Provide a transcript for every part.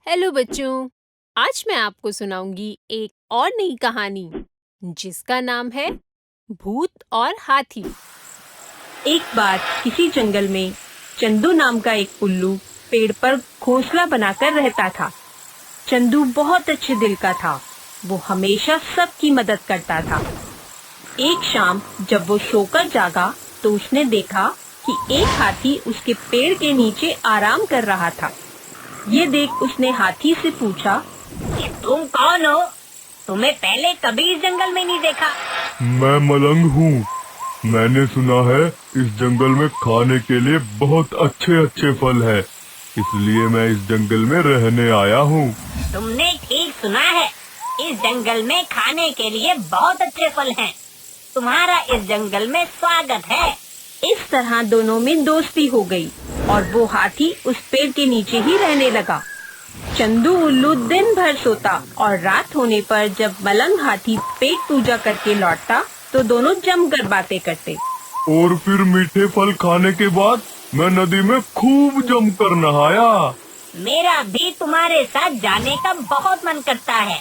Hello बच्चों, आज मैं आपको सुनाऊंगी एक और नई कहानी जिसका नाम है भूत और हाथी। एक बार किसी जंगल में चंदू नाम का एक उल्लू पेड़ पर घोंसला बनाकर रहता था। चंदू बहुत अच्छे दिल का था। वो हमेशा सबकी मदद करता था। एक शाम जब वो सोकर जागा तो उसने देखा कि एक हाथी उसके पेड़ के नीचे आराम कर रहा था। ये देख उसने हाथी से पूछा, तुम कौन हो? तुम्हें पहले कभी इस जंगल में नहीं देखा। मैं मलंग हूँ। मैंने सुना है इस जंगल में खाने के लिए बहुत अच्छे अच्छे फल है, इसलिए मैं इस जंगल में रहने आया हूँ। तुमने ठीक सुना है, इस जंगल में खाने के लिए बहुत अच्छे फल हैं। तुम्हारा इस जंगल में स्वागत है। इस तरह दोनों में दोस्ती हो गई और वो हाथी उस पेड़ के नीचे ही रहने लगा। चंदू उल्लू दिन भर सोता और रात होने पर जब मलंग हाथी पेट पूजा करके लौटता तो दोनों जमकर बातें करते। और फिर मीठे फल खाने के बाद मैं नदी में खूब जमकर नहाया। मेरा भी तुम्हारे साथ जाने का बहुत मन करता है,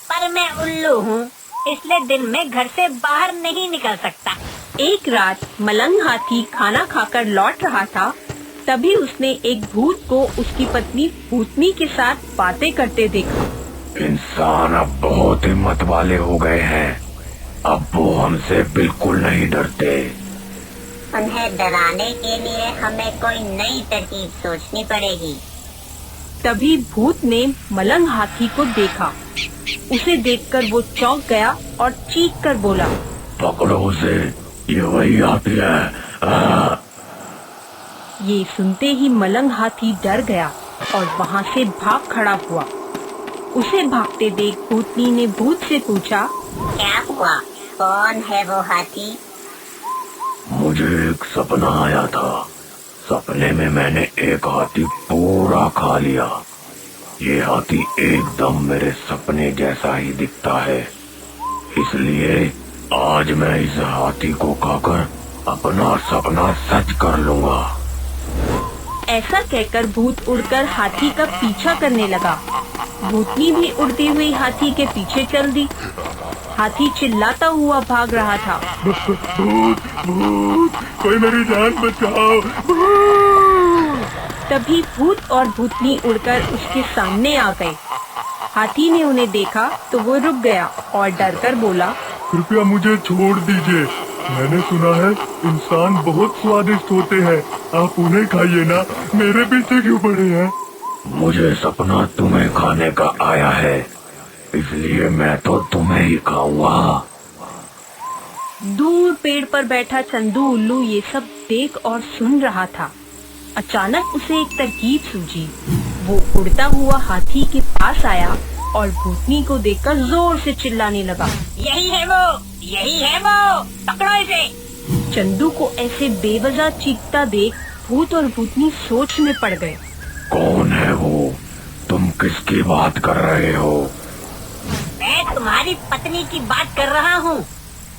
पर मैं उल्लू हूँ, इसलिए दिन में घर से बाहर नहीं निकल सकता। एक रात मलंग हाथी खाना खाकर लौट रहा था, तभी उसने एक भूत को उसकी पत्नी भूतनी के साथ बातें करते देखा। इंसान अब बहुत हिम्मत वाले हो गए हैं, अब वो हमसे बिल्कुल नहीं डरते। उन्हें डराने के लिए हमें कोई नई तरकीब सोचनी पड़ेगी। तभी भूत ने मलंग हाथी को देखा। उसे देखकर वो चौंक गया और चीख कर बोला, पकड़ो उसे, ये वही हाथी है। ये सुनते ही मलंग हाथी डर गया और वहाँ से भाग खड़ा हुआ। उसे भागते देख भूतनी ने भूत से पूछा, क्या हुआ? कौन है वो हाथी? मुझे एक सपना आया था। सपने में मैंने एक हाथी पूरा खा लिया। ये हाथी एकदम मेरे सपने जैसा ही दिखता है, इसलिए आज मैं इस हाथी को खाकर अपना सपना सच कर लूँगा। ऐसा कहकर भूत उड़कर हाथी का पीछा करने लगा। भूतनी भी उड़ती हुई हाथी के पीछे चल दी। हाथी चिल्लाता हुआ भाग रहा था। भूत भूत, कोई मेरी जान बचाओ। तभी भूत और भूतनी उड़कर उसके सामने आ गए। हाथी ने उन्हें देखा तो वो रुक गया और डरकर बोला, कृपया मुझे छोड़ दीजिए। मैंने सुना है इंसान बहुत स्वादिष्ट होते हैं, आप उन्हें खाइए ना, मेरे पीछे क्यों पड़े हैं? मुझे सपना तुम्हें खाने का आया है, इसलिए मैं तो तुम्हें ही खाऊंगा। दूर पेड़ पर बैठा चंदू उल्लू ये सब देख और सुन रहा था। अचानक उसे एक तरकीब सूझी। वो उड़ता हुआ हाथी के पास आया और भूतनी को देखकर जोर से चिल्लाने लगा, यही है वो, यही है वो, पकड़ो इसे। चंदू को ऐसे बेवजह चीखता देख भूत और भूतनी सोच में पड़ गए। कौन है वो? तुम किसकी बात कर रहे हो? मैं तुम्हारी पत्नी की बात कर रहा हूँ।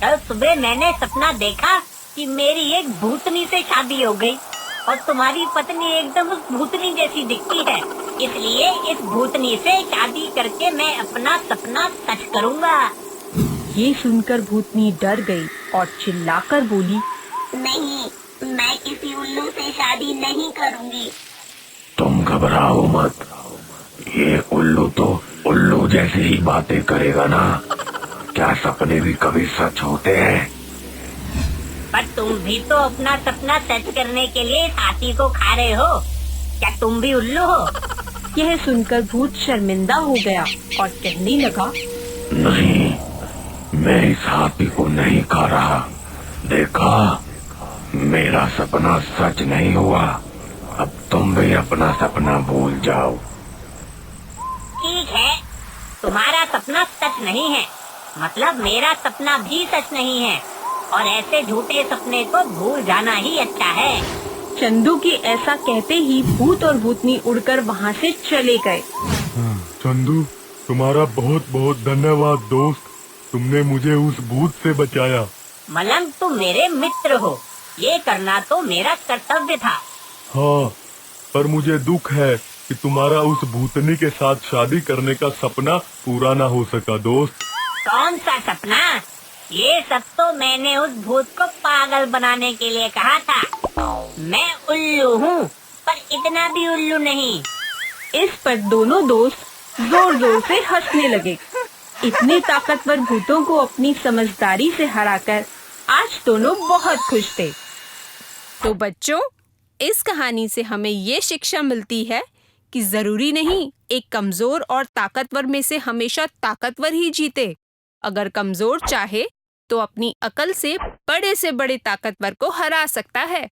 कल सुबह मैंने सपना देखा कि मेरी एक भूतनी से शादी हो गई और तुम्हारी पत्नी एकदम उस भूतनी जैसी दिखती है, इसलिए इस भूतनी से शादी करके मैं अपना सपना सच करूँगा। ये सुनकर भूतनी डर गई और चिल्लाकर बोली, नहीं, मैं किसी उल्लू से शादी नहीं करूँगी। तुम घबराओ मत, ये उल्लू तो उल्लू जैसी ही बातें करेगा ना। क्या सपने भी कभी सच होते हैं? पर तुम भी तो अपना सपना सच करने के लिए हाथी को खा रहे हो, क्या तुम भी उल्लू हो? यह सुनकर भूत शर्मिंदा हो गया और कहने लगा, नहीं, मैं इस हाथी को नहीं खा रहा। देखा, मेरा सपना सच नहीं हुआ। अब तुम भी अपना सपना भूल जाओ। ठीक है, तुम्हारा सपना सच नहीं है, मतलब मेरा सपना भी सच नहीं है, और ऐसे झूठे सपने को भूल जाना ही अच्छा है। चंदू के ऐसा कहते ही भूत और भूतनी उड़कर वहाँ से चले गए। चंदू, तुम्हारा बहुत बहुत धन्यवाद दोस्त, तुमने मुझे उस भूत से बचाया। मलंग, तुम मेरे मित्र हो, ये करना तो मेरा कर्तव्य था। हाँ, पर मुझे दुख है कि तुम्हारा उस भूतनी के साथ शादी करने का सपना पूरा ना हो सका दोस्त। कौन सा सपना? ये सब तो मैंने उस भूत को पागल बनाने के लिए कहा था। मैं उल्लू हूँ, पर इतना भी उल्लू नहीं। इस पर दोनों दोस्त जोर जोर से हंसने लगे। इतने ताकतवर भूतों को अपनी समझदारी से हराकर आज दोनों बहुत खुश थे। तो बच्चों, इस कहानी से हमें ये शिक्षा मिलती है कि जरूरी नहीं एक कमजोर और ताकतवर में से हमेशा ताकतवर ही जीते। अगर कमजोर चाहे तो अपनी अकल से बड़े ताकतवर को हरा सकता है।